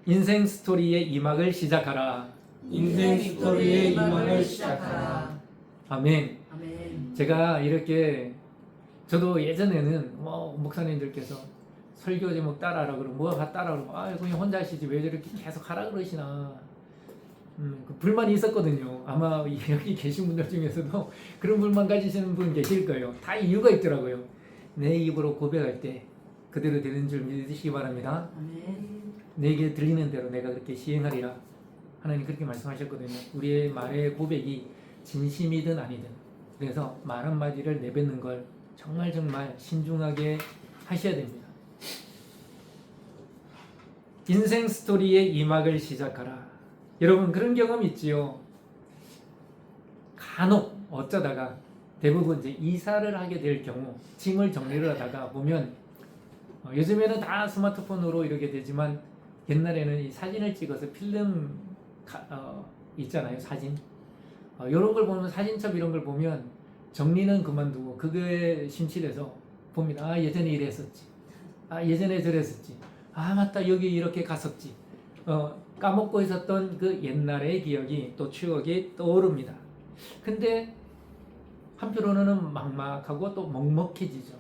인생 스토리의 2막을 시작하라. 인생 스토리의 2막을 시작하라. 아멘. 아멘. 제가 이렇게 저도 예전에는 목사님들께서 설교 제목 따라하라 그러면 뭐가 따라 그러면 그냥 혼자 하시지 왜 저렇게 계속 하라 그러시나. 그 불만이 있었거든요. 아마 여기 계신 분들 중에서도 그런 불만 가지시는 분 계실 거예요. 다 이유가 있더라고요. 내 입으로 고백할 때 그대로 되는 줄 믿으시기 바랍니다. 아멘. 내게 들리는 대로 내가 그렇게 시행하리라. 하나님 그렇게 말씀하셨거든요. 우리의 말의 고백이 진심이든 아니든 그래서 말 한마디를 내뱉는 걸 정말 신중하게 하셔야 됩니다. 인생 스토리의 2막을 시작하라. 여러분 그런 경험 있지요. 간혹 어쩌다가 대부분 이제 이사를 하게 될 경우 짐을 정리를 하다가 보면 요즘에는 다 스마트폰으로 이렇게 되지만 옛날에는 이 사진을 찍어서 필름 있잖아요. 사진 이런 걸 보면 사진첩 이런 걸 보면 정리는 그만두고 그거에 심취해서 봅니다. 예전에 이랬었지. 예전에 저랬었지. 맞다 여기 이렇게 갔었지. 까먹고 있었던 그 옛날의 기억이 또 추억이 떠오릅니다. 근데 한편으로는 막막하고 또 먹먹해지죠.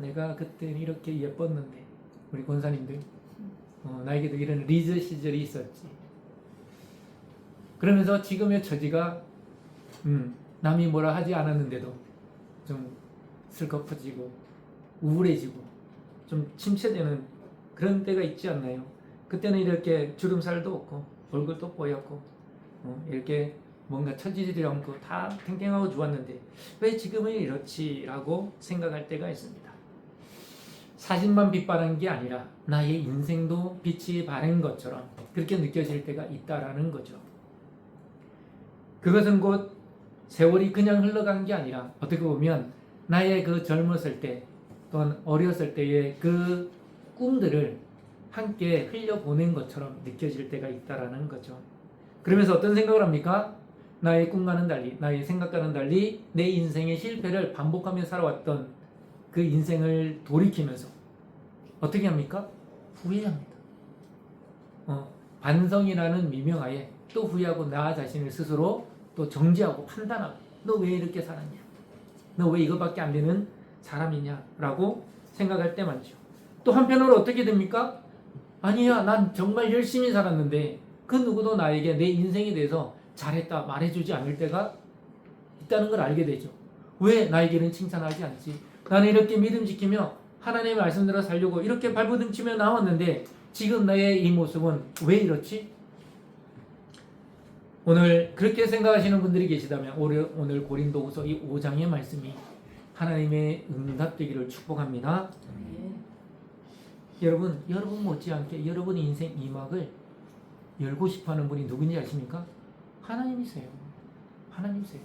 내가 그때 이렇게 예뻤는데 우리 권사님들 나에게도 이런 리즈 시절이 있었지. 그러면서 지금의 처지가 남이 뭐라 하지 않았는데도 좀 슬퍼지고 우울해지고 좀 침체되는 그런 때가 있지 않나요? 그때는 이렇게 주름살도 없고 얼굴도 뽀얗고 이렇게 뭔가 처지지 않고 다 탱탱하고 좋았는데 왜 지금은 이렇지? 라고 생각할 때가 있습니다. 사진만 빛바란 게 아니라 나의 인생도 빛이 바랜 것처럼 그렇게 느껴질 때가 있다라는 거죠. 그것은 곧 세월이 그냥 흘러간 게 아니라 어떻게 보면 나의 그 젊었을 때 또는 어렸을 때의 그 꿈들을 함께 흘려보낸 것처럼 느껴질 때가 있다라는 거죠. 그러면서 어떤 생각을 합니까? 나의 꿈과는 달리 나의 생각과는 달리 내 인생의 실패를 반복하며 살아왔던 그 인생을 돌이키면서 어떻게 합니까? 후회합니다. 반성이라는 미명하에 또 후회하고 나 자신을 스스로 또 정지하고 판단하고 너 왜 이렇게 살았냐? 너 왜 이거밖에 안 되는 사람이냐? 라고 생각할 때 많죠. 또 한편으로 어떻게 됩니까? 아니야 난 정말 열심히 살았는데 그 누구도 나에게 내 인생에 대해서 잘했다 말해주지 않을 때가 있다는 걸 알게 되죠. 왜 나에게는 칭찬하지 않지? 나는 이렇게 믿음 지키며 하나님의 말씀대로 살려고 이렇게 발버둥 치며 나왔는데 지금 나의 이 모습은 왜 이렇지? 오늘 그렇게 생각하시는 분들이 계시다면 오늘 고린도후서 이 5장의 말씀이 하나님의 응답되기를 축복합니다. 여러분 못지않게 여러분 인생 2막을 열고 싶어하는 분이 누군지 아십니까? 하나님이세요. 하나님이세요.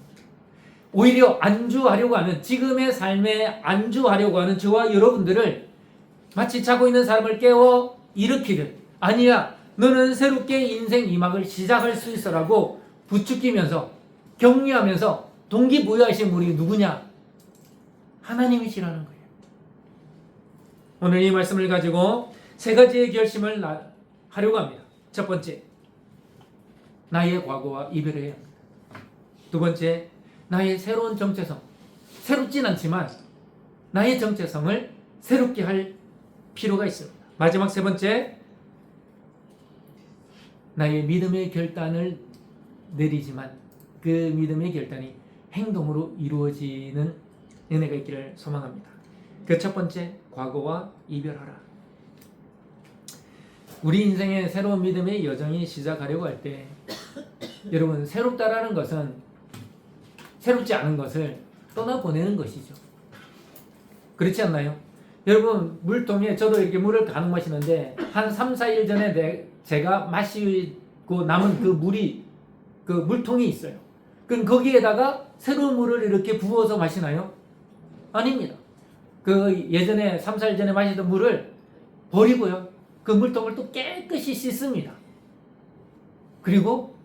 오히려 안주하려고 하는 지금의 삶에 안주하려고 하는 저와 여러분들을 마치 자고 있는 사람을 깨워 일으키듯 아니야 너는 새롭게 인생 2막을 시작할 수 있어라고 부추기면서 격려하면서 동기부여하신 분이 누구냐? 하나님이시라는 거예요. 오늘 이 말씀을 가지고 세 가지의 결심을 하려고 합니다. 첫 번째, 나의 과거와 이별해야 합니다. 두 번째, 나의 새로운 정체성. 새롭진 않지만 나의 정체성을 새롭게 할 필요가 있습니다. 마지막 세 번째, 나의 믿음의 결단을 내리지만 그 믿음의 결단이 행동으로 이루어지는 은혜가 있기를 소망합니다. 그 첫 번째, 과거와 이별하라. 우리 인생의 새로운 믿음의 여정이 시작하려고 할 때 여러분 새롭다라는 것은 새롭지 않은 것을 떠나보내는 것이죠. 그렇지 않나요? 여러분 물통에 저도 이렇게 물을 가득 마시는데 한 3, 4일 전에 제가 마시고 남은 그 물이 그 물통이 있어요. 그럼 거기에다가 새로운 물을 이렇게 부어서 마시나요? 아닙니다. 그 예전에 3, 4일 전에 마시던 물을 버리고요. 그 물통을 또 깨끗이 씻습니다. 그리고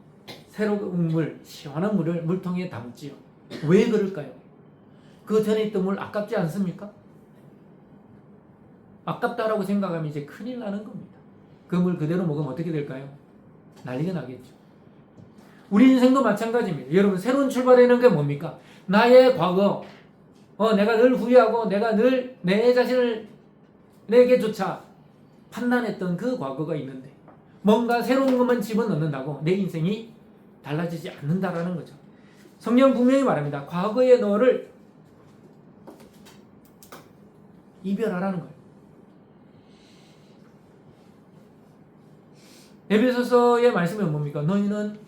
새로운 물, 시원한 물을 물통에 담지요. 왜 그럴까요? 그 전에 있던 물 아깝지 않습니까? 아깝다라고 생각하면 이제 큰일 나는 겁니다. 그 물 그대로 먹으면 어떻게 될까요? 난리가 나겠죠. 우리 인생도 마찬가지입니다. 여러분, 새로운 출발이라는 게 뭡니까? 나의 과거, 내가 늘 후회하고 내가 늘 내 자신을 내게조차 판단했던 그 과거가 있는데 뭔가 새로운 것만 집어넣는다고 내 인생이 달라지지 않는다라는 거죠. 성경 분명히 말합니다. 과거의 너를 이별하라는 거예요. 에베소서의 말씀이 뭡니까? 너희는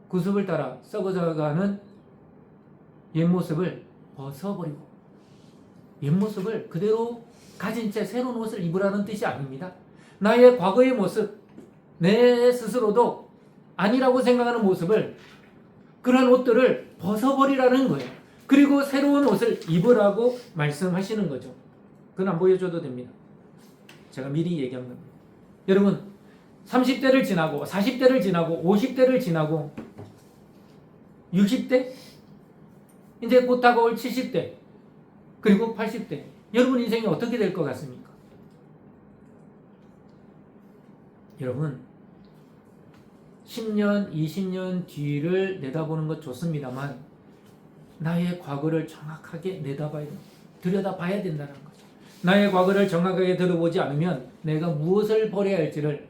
구습을 따라 썩어져가는 옛모습을 벗어버리고, 옛모습을 그대로 가진 채 새로운 옷을 입으라는 뜻이 아닙니다. 나의 과거의 모습, 내 스스로도 아니라고 생각하는 모습을, 그런 옷들을 벗어버리라는 거예요. 그리고 새로운 옷을 입으라고 말씀하시는 거죠. 그건 안 보여줘도 됩니다. 제가 미리 얘기한 겁니다. 여러분, 30대를 지나고 40대를 지나고 50대를 지나고 60대, 이제 곧 다가올 70대, 그리고 80대, 여러분 인생이 어떻게 될 것 같습니까? 여러분, 10년, 20년 뒤를 내다보는 것 좋습니다만 나의 과거를 정확하게 들여다봐야 된다는 거죠. 나의 과거를 정확하게 들어보지 않으면 내가 무엇을 버려야 할지를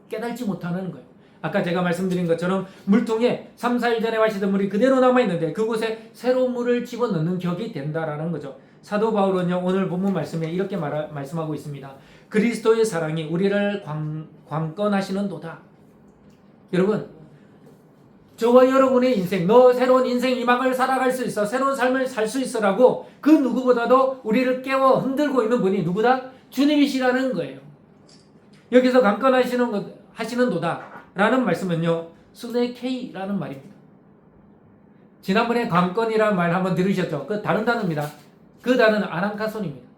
깨닫지 못하는 거예요. 아까 제가 말씀드린 것처럼 물통에 3, 4일 전에 마시던 물이 그대로 남아있는데 그곳에 새로운 물을 집어넣는 격이 된다라는 거죠. 사도 바울은요, 오늘 본문 말씀에 이렇게 말씀하고 있습니다. 그리스도의 사랑이 우리를 관건하시는도다. 여러분, 저와 여러분의 인생, 너 새로운 인생 희망을 살아갈 수 있어, 새로운 삶을 살 수 있어라고 그 누구보다도 우리를 깨워 흔들고 있는 분이 누구다? 주님이시라는 거예요. 여기서 관건하시는도다 라는 말씀은요, 스네케이라는 말입니다. 지난번에 관건이라는 말 한번 들으셨죠? 그 다른 단어입니다. 그 단어는 아난카손입니다.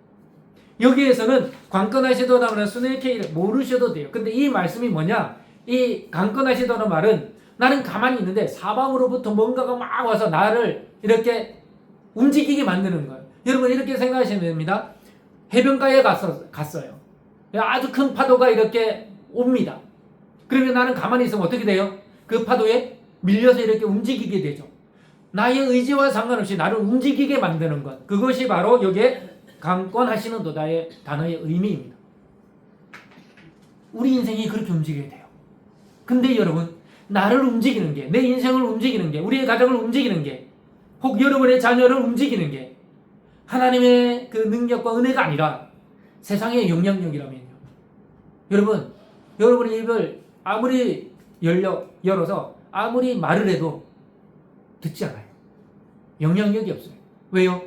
여기에서는 관건하시도라는 스네케이를 모르셔도 돼요. 근데 이 말씀이 뭐냐? 이 관건하시도라는 말은 나는 가만히 있는데 사방으로부터 뭔가가 막 와서 나를 이렇게 움직이게 만드는 거예요. 여러분, 이렇게 생각하시면 됩니다. 해변가에 갔어요. 아주 큰 파도가 이렇게 옵니다. 그러면 나는 가만히 있으면 어떻게 돼요? 그 파도에 밀려서 이렇게 움직이게 되죠. 나의 의지와 상관없이 나를 움직이게 만드는 것, 그것이 바로 여기에 강권하시는도다의 단어의 의미입니다. 우리 인생이 그렇게 움직여야 돼요. 근데 여러분, 나를 움직이는 게, 내 인생을 움직이는 게, 우리의 가정을 움직이는 게, 혹 여러분의 자녀를 움직이는 게 하나님의 그 능력과 은혜가 아니라 세상의 영향력이라면요. 여러분의 입을 아무리 열어서 아무리 말을 해도 듣지 않아요. 영향력이 없어요. 왜요?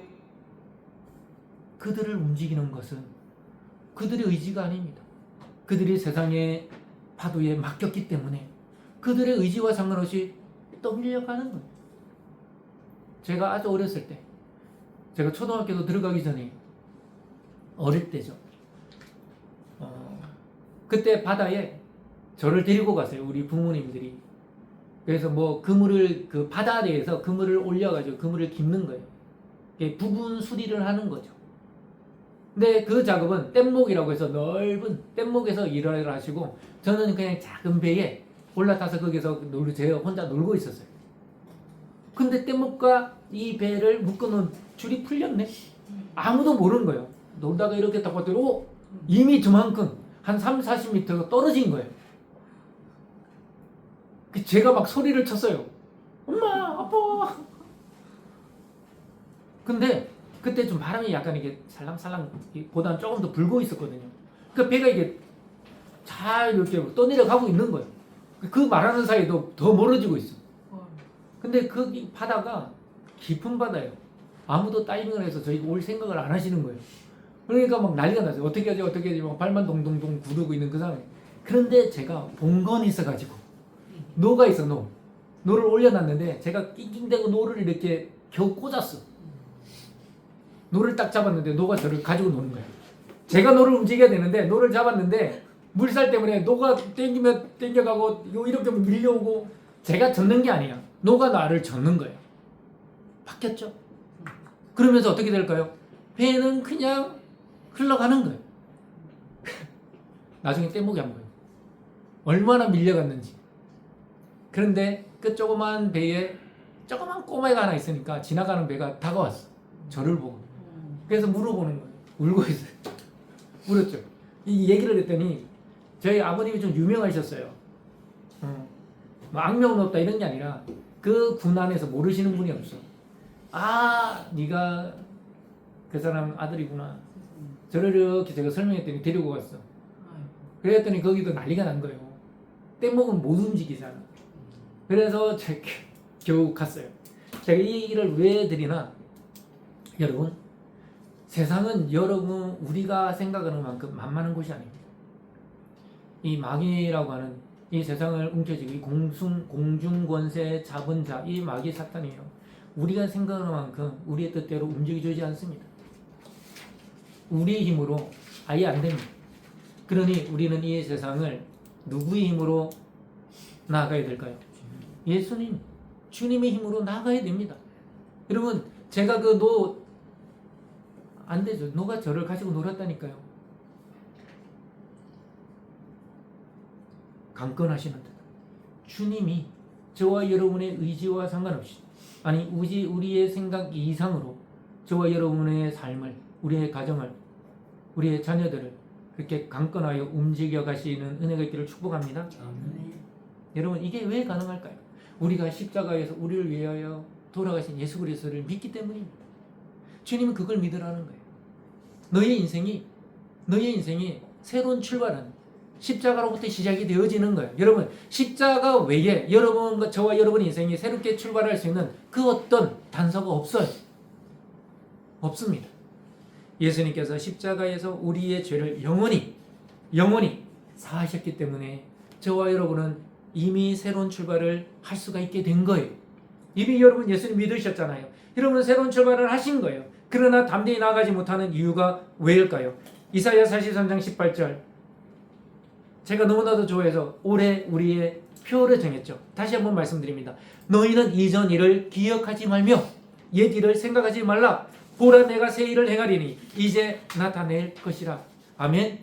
그들을 움직이는 것은 그들의 의지가 아닙니다. 그들이 세상의 파도에 맡겼기 때문에 그들의 의지와 상관없이 떠밀려가는 거예요. 제가 아주 어렸을 때, 제가 초등학교도 들어가기 전에 어릴 때죠. 그때 바다에 저를 데리고 갔어요. 우리 부모님들이. 그래서 뭐 그물을, 그 바다에서 그물을 올려가지고 그물을 깁는 거예요. 부분 수리를 하는 거죠. 근데 그 작업은 뗏목이라고 해서 넓은 뗏목에서 일을 하시고, 저는 그냥 작은 배에 올라타서 거기서 제가 혼자 놀고 있었어요. 근데 뗏목과 이 배를 묶어놓은 줄이 풀렸네? 아무도 모르는 거예요. 놀다가 이렇게 딱 봤더니 이미 저만큼 한 30-40m 떨어진 거예요. 제가 막 소리를 쳤어요. 엄마, 아빠. 근데 그때 좀 바람이 약간 이게 살랑살랑 보다는 조금 더 불고 있었거든요. 그 배가 이게 잘 이렇게 떠내려가고 있는 거예요. 그 말하는 사이에도 더 멀어지고 있어. 근데 그 바다가 깊은 바다예요. 아무도 다이빙을 해서 저희가 올 생각을 안 하시는 거예요. 그러니까 막 난리가 났어요. 어떻게 하지 막 발만 동동동 구르고 있는 그 상황에. 그런데 제가 봉건이 있어가지고 노가 있어, 노를 올려놨는데 제가 낑낑대고 노를 이렇게 겨우 꽂았어. 노를 딱 잡았는데 노가 저를 가지고 노는 거예요. 제가 노를 움직여야 되는데 노를 잡았는데 물살 때문에 노가 땡겨가고 이렇게 밀려오고, 제가 젓는 게 아니야. 노가 나를 젓는 거예요. 바뀌었죠? 그러면서 어떻게 될까요? 배는 그냥 흘러가는 거예요. 나중에 뗏목이 안 보여요. 얼마나 밀려갔는지. 그런데 그 조그만 배에 조그만 꼬마애가 하나 있으니까 지나가는 배가 다가왔어. 저를 보고. 그래서 물어보는 거예요. 울고 있어요. 울었죠. 이 얘기를 했더니 저희 아버님이 좀 유명하셨어요. 뭐 악명은 없다 이런 게 아니라 그 군 안에서 모르시는 분이 없어. 아, 네가 그 사람 아들이구나. 저를 이렇게 제가 설명했더니 데리고 갔어. 그랬더니 거기도 난리가 난 거예요. 뗏목은 못 움직이잖아. 그래서 제가 겨우 갔어요. 제가 이 얘기를 왜 드리나? 여러분, 세상은 여러분 우리가 생각하는 만큼 만만한 곳이 아닙니다. 이 마귀라고 하는 이 세상을 움켜쥐고 이 공중권세 잡은 자, 이 마귀 사탄이에요. 우리가 생각하는 만큼 우리의 뜻대로 움직여주지 않습니다. 우리의 힘으로 아예 안 됩니다. 그러니 우리는 이 세상을 누구의 힘으로 나아가야 될까요? 예수님, 주님의 힘으로 나아가야 됩니다. 여러분, 제가 안 되죠. 노가 저를 가지고 놀았다니까요. 강건하시는 듯. 주님이 저와 여러분의 의지와 상관없이, 아니 우리의 생각 이상으로 저와 여러분의 삶을, 우리의 가정을, 우리의 자녀들을 그렇게 강건하여 움직여 가시는 은혜가 있기를 축복합니다. 아멘. 여러분, 이게 왜 가능할까요? 우리가 십자가에서 우리를 위하여 돌아가신 예수 그리스도를 믿기 때문입니다. 주님은 그걸 믿으라는 거예요. 너의 인생이 새로운 출발은 십자가로부터 시작이 되어지는 거예요. 여러분, 십자가 외에 여러분과 저와 여러분의 인생이 새롭게 출발할 수 있는 그 어떤 단서가 없어요. 없습니다. 예수님께서 십자가에서 우리의 죄를 영원히 사하셨기 때문에 저와 여러분은 이미 새로운 출발을 할 수가 있게 된 거예요. 이미 여러분 예수님 믿으셨잖아요. 여러분 새로운 출발을 하신 거예요. 그러나 담대히 나아가지 못하는 이유가 왜일까요? 이사야 43장 18절, 제가 너무나도 좋아해서 올해 우리의 표를 정했죠. 다시 한번 말씀드립니다. 너희는 이전 일을 기억하지 말며 옛 일을 생각하지 말라. 보라, 내가 새 일을 행하리니 이제 나타낼 것이라. 아멘.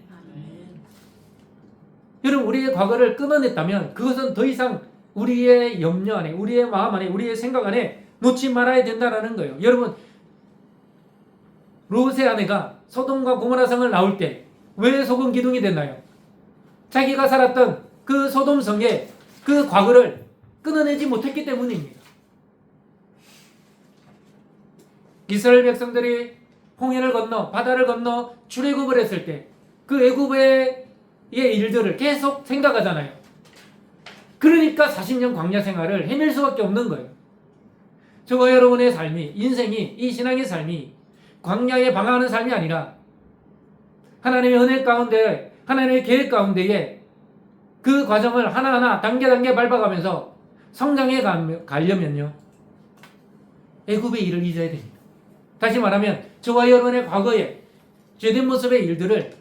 여러분, 우리의 과거를 끊어냈다면 그것은 더 이상 우리의 염려 안에, 우리의 마음 안에, 우리의 생각 안에 놓지 말아야 된다는 거예요. 여러분, 롯의 아내가 소돔과 고모라 성을 나올 때 왜 소금 기둥이 됐나요? 자기가 살았던 그 소돔 성의 그 과거를 끊어내지 못했기 때문입니다. 이스라엘 백성들이 홍해를 건너 바다를 건너 출애굽을 했을 때 그 애굽의 일들을 계속 생각하잖아요. 그러니까 40년 광야 생활을 해낼 수밖에 없는 거예요. 저와 여러분의 삶이, 인생이, 이 신앙의 삶이 광야에 방황하는 삶이 아니라 하나님의 은혜 가운데, 하나님의 계획 가운데에 그 과정을 하나하나 단계 밟아가면서 성장해 가려면요, 애굽의 일을 잊어야 됩니다. 다시 말하면 저와 여러분의 과거에 죄된 모습의 일들을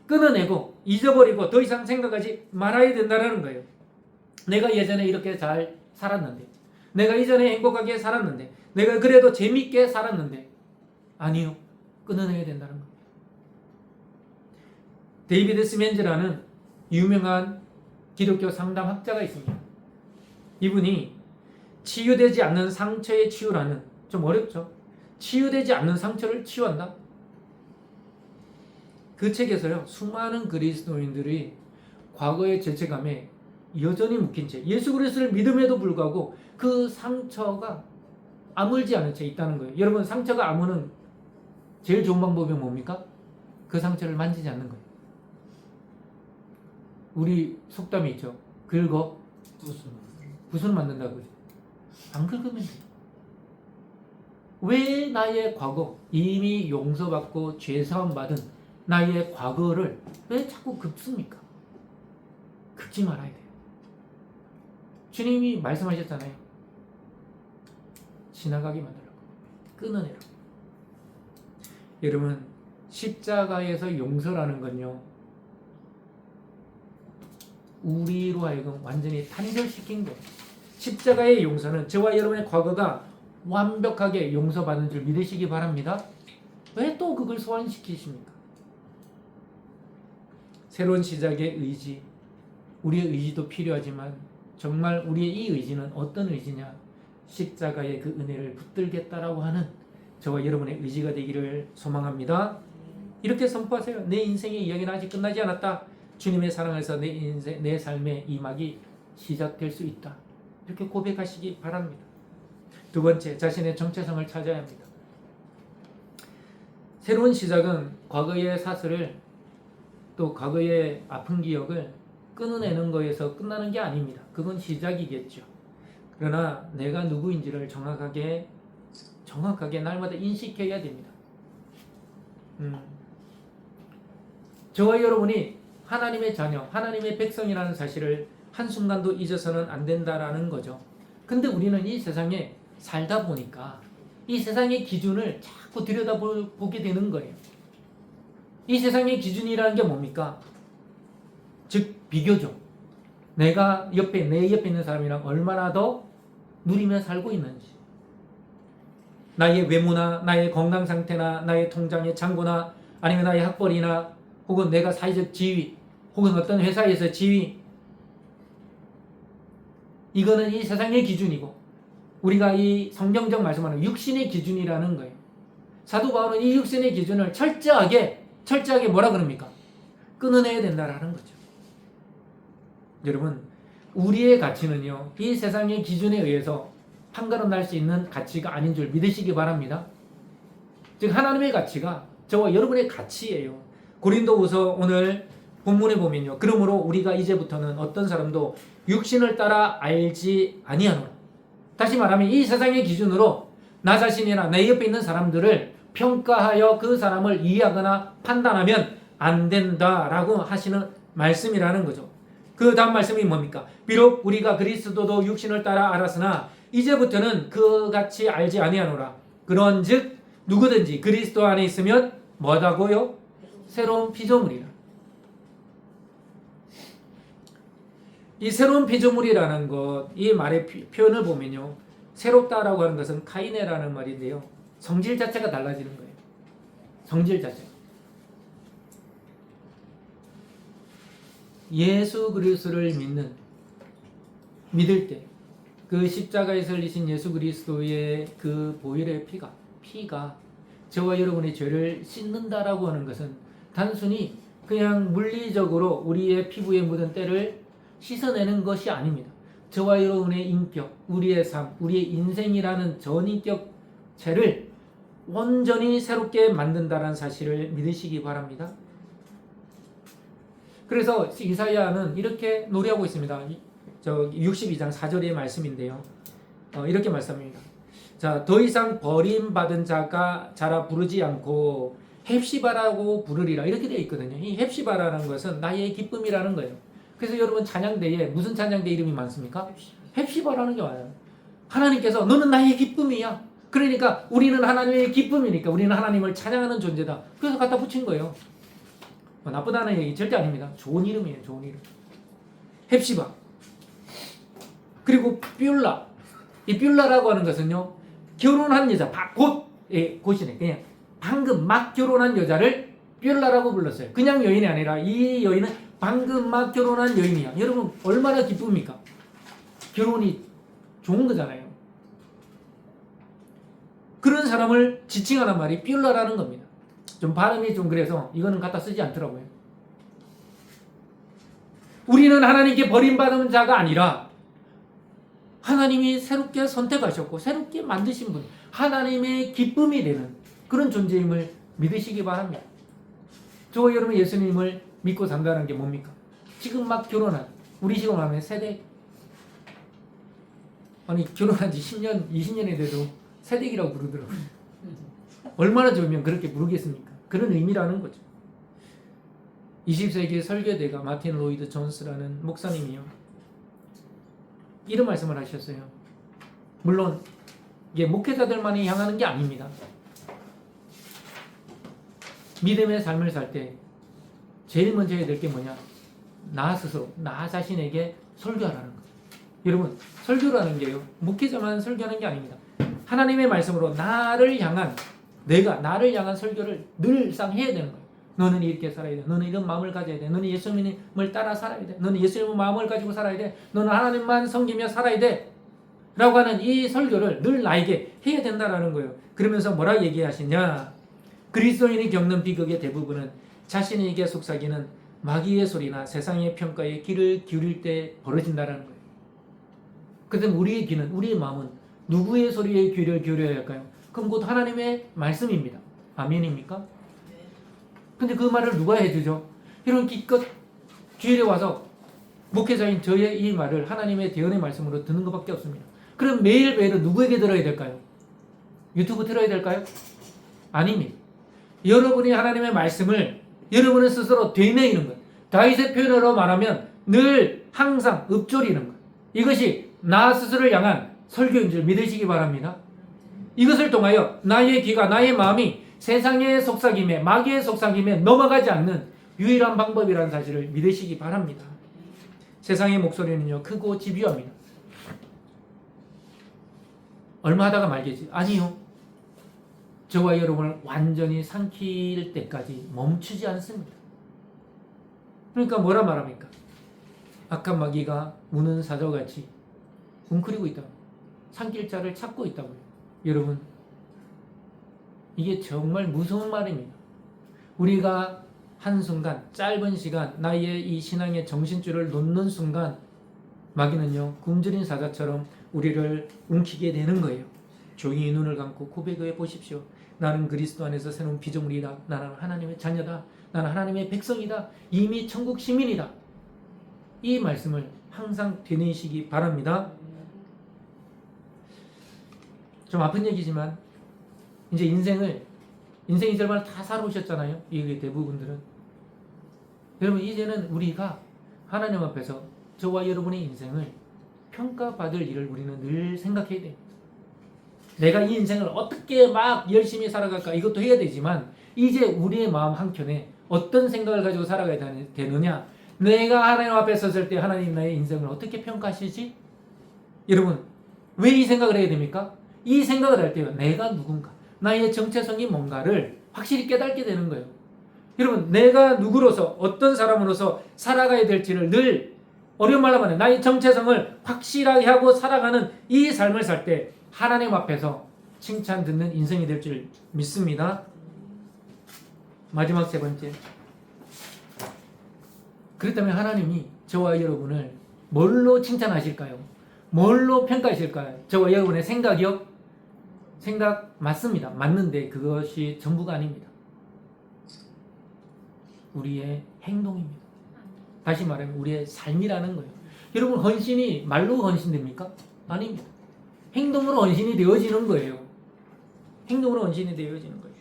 끊어내고 잊어버리고 더 이상 생각하지 말아야 된다는 거예요. 내가 예전에 이렇게 잘 살았는데, 내가 이전에 행복하게 살았는데, 내가 그래도 재밌게 살았는데, 아니요, 끊어내야 된다는 겁니다. 데이비드 스멘즈라는 유명한 기독교 상담학자가 있습니다. 이분이 치유되지 않는 상처의 치유라는, 좀 어렵죠? 치유되지 않는 상처를 치유한다? 그 책에서요, 수많은 그리스도인들이 과거의 죄책감에 여전히 묶인 채 예수 그리스도를 믿음에도 불구하고 그 상처가 아물지 않은 채 있다는 거예요. 여러분, 상처가 아무는 제일 좋은 방법이 뭡니까? 그 상처를 만지지 않는 거예요. 우리 속담이 있죠. 긁어 붓을 만든다고 그러죠. 안 긁으면 돼요. 왜 나의 과거, 이미 용서받고 죄사함 받은 나의 과거를 왜 자꾸 긁습니까? 긁지 말아야 돼요. 주님이 말씀하셨잖아요. 지나가게 만들라고, 끊어내라고. 여러분, 십자가에서 용서라는 건요, 우리로 하여금 완전히 단절시킨 거예요. 십자가의 용서는 저와 여러분의 과거가 완벽하게 용서받은 줄 믿으시기 바랍니다. 왜 또 그걸 소환시키십니까? 새로운 시작의 의지, 우리의 의지도 필요하지만 정말 우리의 이 의지는 어떤 의지냐? 십자가의 그 은혜를 붙들겠다라고 하는 저와 여러분의 의지가 되기를 소망합니다. 이렇게 선포하세요. 내 인생의 이야기는 아직 끝나지 않았다. 주님의 사랑에서 내 인생, 내 삶의 이막이 시작될 수 있다. 이렇게 고백하시기 바랍니다. 두 번째, 자신의 정체성을 찾아야 합니다. 새로운 시작은 과거의 사슬을 또 과거의 아픈 기억을 끊어내는 거에서 끝나는 게 아닙니다. 그건 시작이겠죠. 그러나 내가 누구인지를 정확하게 날마다 인식해야 됩니다. 저와 여러분이 하나님의 자녀, 하나님의 백성이라는 사실을 한순간도 잊어서는 안 된다라는 거죠. 근데 우리는 이 세상에 살다 보니까 이 세상의 기준을 자꾸 들여다보게 되는 거예요. 이 세상의 기준이라는 게 뭡니까? 즉 비교죠. 내 옆에 있는 사람이랑 얼마나 더 누리며 살고 있는지, 나의 외모나 나의 건강 상태나 나의 통장의 잔고나 아니면 나의 학벌이나 혹은 내가 사회적 지위 혹은 어떤 회사에서 지위, 이거는 이 세상의 기준이고 우리가 이 성경적 말씀하는 육신의 기준이라는 거예요. 사도 바울은 이 육신의 기준을 철저하게 뭐라 그럽니까? 끊어내야 된다라는 거죠. 여러분, 우리의 가치는요, 이 세상의 기준에 의해서 판가름 날 수 있는 가치가 아닌 줄 믿으시기 바랍니다. 즉 하나님의 가치가 저와 여러분의 가치예요. 고린도후서 오늘 본문에 보면요, 그러므로 우리가 이제부터는 어떤 사람도 육신을 따라 알지 아니하노라. 다시 말하면 이 세상의 기준으로 나 자신이나 내 옆에 있는 사람들을 평가하여 그 사람을 이해하거나 판단하면 안 된다라고 하시는 말씀이라는 거죠. 그 다음 말씀이 뭡니까? 비록 우리가 그리스도도 육신을 따라 알았으나 이제부터는 그같이 알지 아니하노라. 그런즉 누구든지 그리스도 안에 있으면 뭐다고요? 새로운 피조물이라. 이 새로운 피조물이라는 것, 이 말의 표현을 보면요, 새롭다라고 하는 것은 카이네라는 말인데요, 성질 자체가 달라지는 거예요. 성질 자체가. 예수 그리스도를 믿을 때 그 십자가에서 흘리신 예수 그리스도의 그 보혈의 피가 저와 여러분의 죄를 씻는다라고 하는 것은 단순히 그냥 물리적으로 우리의 피부에 묻은 때를 씻어내는 것이 아닙니다. 저와 여러분의 인격, 우리의 삶, 우리의 인생이라는 전인격체를 온전히 새롭게 만든다는 사실을 믿으시기 바랍니다. 그래서 이사야는 이렇게 노래하고 있습니다. 62장 4절의 말씀인데요. 이렇게 말씀합니다. 자, 더 이상 버림받은 자라 부르지 않고 헵시바라고 부르리라. 이렇게 되어 있거든요. 이 헵시바라는 것은 나의 기쁨이라는 거예요. 그래서 여러분 찬양대에 무슨 찬양대 이름이 많습니까? 헵시바라는 게 와요. 하나님께서 너는 나의 기쁨이야. 그러니까 우리는 하나님의 기쁨이니까 우리는 하나님을 찬양하는 존재다. 그래서 갖다 붙인 거예요. 나쁘다는 얘기 절대 아닙니다. 좋은 이름이에요. 좋은 이름. 헵시바. 그리고 뷸라. 이 뷸라라고 하는 것은요, 결혼한 여자, 곧이네. 그냥 방금 막 결혼한 여자를 뷸라라고 불렀어요. 그냥 여인이 아니라 이 여인은 방금 막 결혼한 여인이야. 여러분 얼마나 기쁩니까? 결혼이 좋은 거잖아요. 그런 사람을 지칭하는 말이 뷸라라는 겁니다. 좀 발음이 좀 그래서 이거는 갖다 쓰지 않더라고요. 우리는 하나님께 버림받은 자가 아니라 하나님이 새롭게 선택하셨고 새롭게 만드신 분, 하나님의 기쁨이 되는 그런 존재임을 믿으시기 바랍니다. 저와 여러분 예수님을 믿고 산다는 게 뭡니까? 지금 막 결혼한, 우리 지금 하면 세대, 아니 결혼한 지 10년, 20년이 돼도 세대기라고 부르더라고요. 얼마나 좋으면 그렇게 부르겠습니까? 그런 의미라는 거죠. 20세기 설교대가 마틴 로이드 존스라는 목사님이요, 이런 말씀을 하셨어요. 물론 이게 목회자들만이 향하는 게 아닙니다. 믿음의 삶을 살 때 제일 먼저 해야 될 게 뭐냐? 나 스스로, 나 자신에게 설교하라는 거예요. 여러분, 설교라는 게요, 목회자만 설교하는 게 아닙니다. 하나님의 말씀으로 나를 향한 설교를 늘상 해야 되는 거예요. 너는 이렇게 살아야 돼. 너는 이런 마음을 가져야 돼. 너는 예수님을 따라 살아야 돼. 너는 예수님의 마음을 가지고 살아야 돼. 너는 하나님만 섬기며 살아야 돼. 라고 하는 이 설교를 늘 나에게 해야 된다라는 거예요. 그러면서 뭐라 얘기하시냐? 그리스도인이 겪는 비극의 대부분은 자신에게 속삭이는 마귀의 소리나 세상의 평가에 귀를 기울일 때 벌어진다라는 거예요. 그래서 우리의 귀는, 우리의 마음은 누구의 소리에 귀를 기울여야 할까요? 그럼 곧 하나님의 말씀입니다. 아멘입니까? 근데 그 말을 누가 해주죠? 이런 기껏 주일에 와서 목회자인 저의 이 말을 하나님의 대언의 말씀으로 듣는 것밖에 없습니다. 그럼 매일매일 누구에게 들어야 될까요? 유튜브 들어야 될까요? 아닙니다. 여러분이 하나님의 말씀을 여러분은 스스로 되뇌이는 거예요. 다윗의 표현으로 말하면 늘 항상 읊조리는 거예요. 이것이 나 스스로를 향한 설교인 줄 믿으시기 바랍니다. 이것을 통하여 나의 귀가, 나의 마음이 세상의 속삭임에, 마귀의 속삭임에 넘어가지 않는 유일한 방법이라는 사실을 믿으시기 바랍니다. 세상의 목소리는요, 크고 집요합니다. 얼마 하다가 말겠지. 아니요. 저와 여러분을 완전히 삼킬 때까지 멈추지 않습니다. 그러니까 뭐라 말합니까? 악한 마귀가 우는 사자같이 웅크리고 있다고. 삼킬 자를 찾고 있다고요. 여러분, 이게 정말 무서운 말입니다. 우리가 한순간, 짧은 시간, 나의 이 신앙의 정신줄을 놓는 순간 마귀는요, 굶주린 사자처럼 우리를 움키게 되는 거예요. 조용히 눈을 감고 고백해 보십시오. 나는 그리스도 안에서 새로운 피조물이다. 나는 하나님의 자녀다. 나는 하나님의 백성이다. 이미 천국 시민이다. 이 말씀을 항상 되뇌시기 바랍니다. 좀 아픈 얘기지만 이제 인생의 절반을 다 살아오셨잖아요. 이게 대부분들은. 여러분, 이제는 우리가 하나님 앞에서 저와 여러분의 인생을 평가받을 일을 우리는 늘 생각해야 돼요. 내가 이 인생을 어떻게 막 열심히 살아갈까, 이것도 해야 되지만 이제 우리의 마음 한켠에 어떤 생각을 가지고 살아가야 되느냐, 내가 하나님 앞에 섰을 때 하나님 나의 인생을 어떻게 평가하시지? 여러분, 왜 이 생각을 해야 됩니까? 이 생각을 할 때요, 내가 누군가, 나의 정체성이 뭔가를 확실히 깨닫게 되는 거예요. 여러분, 내가 누구로서, 어떤 사람으로서 살아가야 될지를 늘, 어려운 말로 말해, 나의 정체성을 확실하게 하고 살아가는 이 삶을 살 때 하나님 앞에서 칭찬 듣는 인생이 될 줄 믿습니다. 마지막 세 번째. 그렇다면 하나님이 저와 여러분을 뭘로 칭찬하실까요? 뭘로 평가하실까요? 저와 여러분의 생각이요? 생각 맞습니다. 맞는데 그것이 전부가 아닙니다. 우리의 행동입니다. 다시 말하면 우리의 삶이라는 거예요. 여러분, 헌신이 말로 헌신됩니까? 아닙니다. 행동으로 헌신이 되어지는 거예요. 행동으로 헌신이 되어지는 거예요.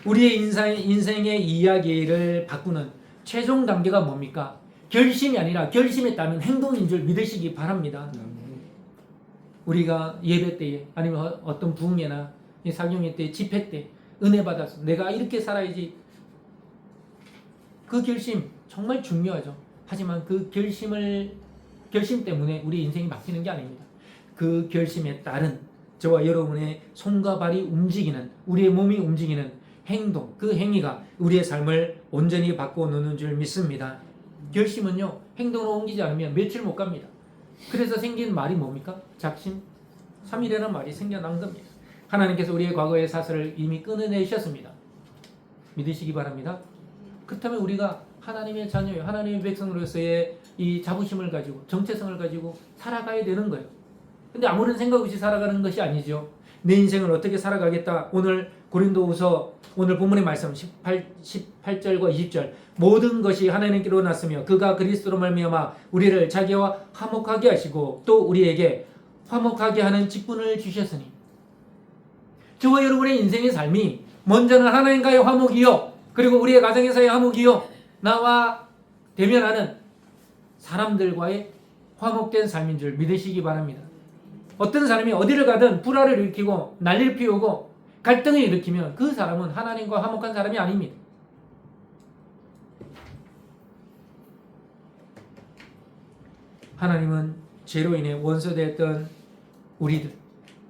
우리의 인생의 이야기를 바꾸는 최종 단계가 뭡니까? 결심이 아니라 결심에 따른 행동인 줄 믿으시기 바랍니다. 우리가 예배 때에, 아니면 어떤 부흥회나 사경회 때, 집회 때 은혜 받아서 내가 이렇게 살아야지, 그 결심 정말 중요하죠. 하지만 그 결심 때문에 우리 인생이 바뀌는 게 아닙니다. 그 결심에 따른 저와 여러분의 손과 발이 움직이는, 우리의 몸이 움직이는 행동, 그 행위가 우리의 삶을 온전히 바꿔놓는 줄 믿습니다. 결심은요, 행동으로 옮기지 않으면 며칠 못 갑니다. 그래서 생긴 말이 뭡니까? 작심 3일이라는 말이 생겨난 겁니다. 하나님께서 우리의 과거의 사슬을 이미 끊어내셨습니다. 믿으시기 바랍니다. 그렇다면 우리가 하나님의 자녀예요. 하나님의 백성으로서의 이 자부심을 가지고, 정체성을 가지고 살아가야 되는 거예요. 근데 아무런 생각 없이 살아가는 것이 아니죠. 내 인생을 어떻게 살아가겠다. 오늘 고린도후서 오늘 본문의 말씀 18절과 20절, 모든 것이 하나님께로 났으며 그가 그리스도로 말미암아 우리를 자기와 화목하게 하시고 또 우리에게 화목하게 하는 직분을 주셨으니, 저와 여러분의 인생의 삶이 먼저는 하나님과의 화목이요, 그리고 우리의 가정에서의 화목이요, 나와 대면하는 사람들과의 화목된 삶인 줄 믿으시기 바랍니다. 어떤 사람이 어디를 가든 불화를 일으키고 난리를 피우고 갈등을 일으키면 그 사람은 하나님과 화목한 사람이 아닙니다. 하나님은 죄로 인해 원수되었던 우리들,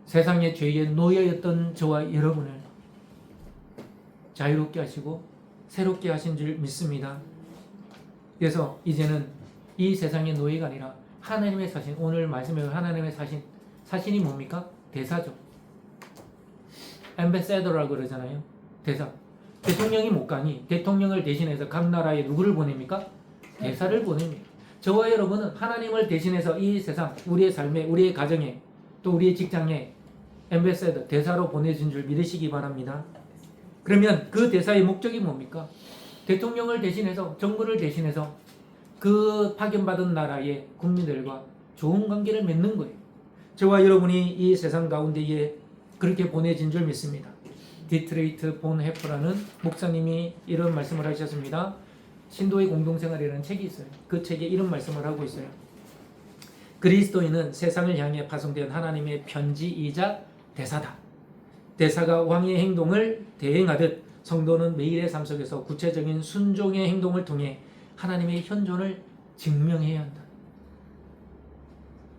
세상의 죄의 노예였던 저와 여러분을 자유롭게 하시고 새롭게 하신 줄 믿습니다. 그래서 이제는 이 세상의 노예가 아니라 하나님의 사신, 오늘 말씀에 하나님의 사신이 뭡니까? 대사죠. 엠베세더라고 그러잖아요. 대사. 대통령이 못 가니 대통령을 대신해서 각 나라에 누구를 보냅니까? 대사를 보냅니다. 저와 여러분은 하나님을 대신해서 이 세상, 우리의 삶에, 우리의 가정에, 또 우리의 직장에 엠베세더, 대사로 보내준 줄 믿으시기 바랍니다. 그러면 그 대사의 목적이 뭡니까? 대통령을 대신해서, 정부를 대신해서 그 파견받은 나라의 국민들과 좋은 관계를 맺는 거예요. 저와 여러분이 이 세상 가운데에 그렇게 보내진 줄 믿습니다. 디트레이트 본 헤프라는 목사님이 이런 말씀을 하셨습니다. 신도의 공동생활이라는 책이 있어요. 그 책에 이런 말씀을 하고 있어요. 그리스도인은 세상을 향해 파송된 하나님의 편지이자 대사다. 대사가 왕의 행동을 대행하듯 성도는 매일의 삶 속에서 구체적인 순종의 행동을 통해 하나님의 현존을 증명해야 한다.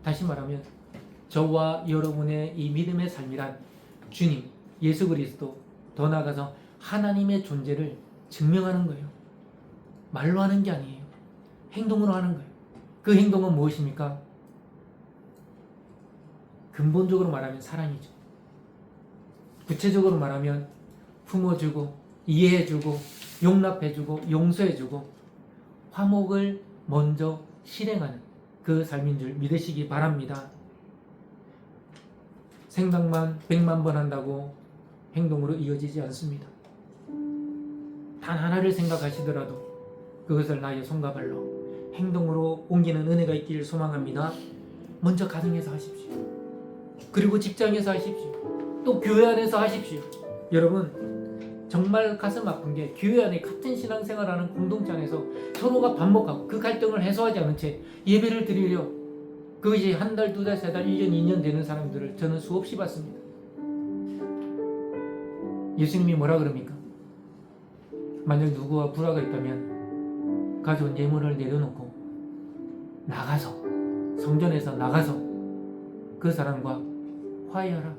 다시 말하면 저와 여러분의 이 믿음의 삶이란 주님, 예수 그리스도, 더 나아가서 하나님의 존재를 증명하는 거예요. 말로 하는 게 아니에요. 행동으로 하는 거예요. 그 행동은 무엇입니까? 근본적으로 말하면 사랑이죠. 구체적으로 말하면 품어주고 이해해주고 용납해주고 용서해주고 화목을 먼저 실행하는 그 삶인 줄 믿으시기 바랍니다. 생각만 100만 번 한다고 행동으로 이어지지 않습니다. 단 하나를 생각하시더라도 그것을 나의 손과 발로 행동으로 옮기는 은혜가 있기를 소망합니다. 먼저 가정에서 하십시오. 그리고 직장에서 하십시오. 또 교회 안에서 하십시오. 여러분 정말 가슴 아픈 게 교회 안에 같은 신앙생활하는 공동체 안에서 서로가 반복하고 그 갈등을 해소하지 않은 채 예배를 드리려 그것이 한 달, 두 달, 세 달, 1년, 2년 되는 사람들을 저는 수없이 봤습니다. 예수님이 뭐라 그럽니까? 만약 누구와 불화가 있다면 가져온 예물을 내려놓고 나가서 성전에서 나가서 그 사람과 화해하라.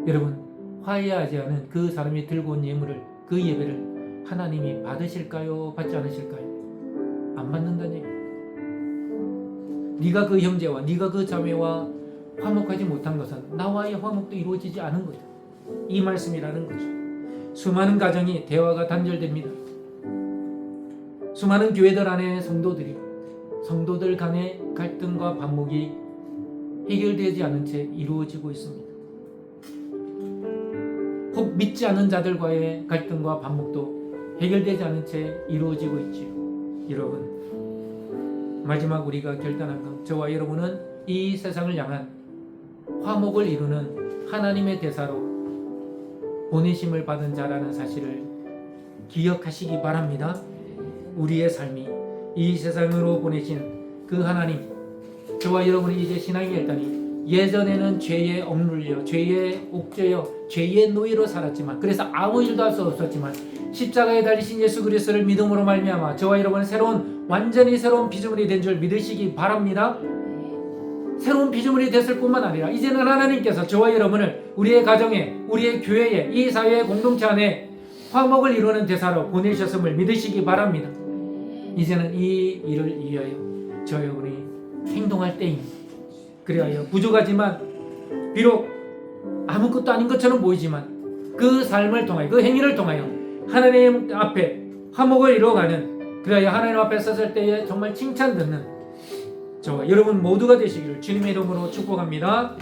여러분 화해하지 않은 그 사람이 들고 온 예물을, 그 예배를 하나님이 받으실까요? 받지 않으실까요? 안 받는다는 얘기예요. 네가 그 형제와 네가 그 자매와 화목하지 못한 것은 나와의 화목도 이루어지지 않은 거죠. 이 말씀이라는 거죠. 수많은 가정이 대화가 단절됩니다. 수많은 교회들 안에 성도들 간의 갈등과 반목이 해결되지 않은 채 이루어지고 있습니다. 혹 믿지 않는 자들과의 갈등과 반목도 해결되지 않은 채 이루어지고 있지요. 여러분 마지막 우리가 결단한 것, 저와 여러분은 이 세상을 향한 화목을 이루는 하나님의 대사로 보내심을 받은 자라는 사실을 기억하시기 바랍니다. 우리의 삶이 이 세상으로 보내신 그 하나님, 저와 여러분이 이제 신앙이 일단이 예전에는 죄에 억눌려 죄에 옥죄어 죄의 노예로 살았지만, 그래서 아무 일도 할 수 없었지만 십자가에 달리신 예수 그리스도를 믿음으로 말미암아 저와 여러분은 완전히 새로운 피조물이 된 줄 믿으시기 바랍니다. 새로운 피조물이 됐을 뿐만 아니라 이제는 하나님께서 저와 여러분을 우리의 가정에, 우리의 교회에, 이 사회의 공동체 안에 화목을 이루는 대사로 보내셨음을 믿으시기 바랍니다. 이제는 이 일을 위하여 저와 여러분이 행동할 때입니다. 그리하여 부족하지만 비록 아무것도 아닌 것처럼 보이지만 그 삶을 통하여, 그 행위를 통하여 하나님 앞에 화목을 이루어가는, 그리하여 하나님 앞에 섰을 때에 정말 칭찬 듣는 저와 여러분 모두가 되시기를 주님의 이름으로 축복합니다.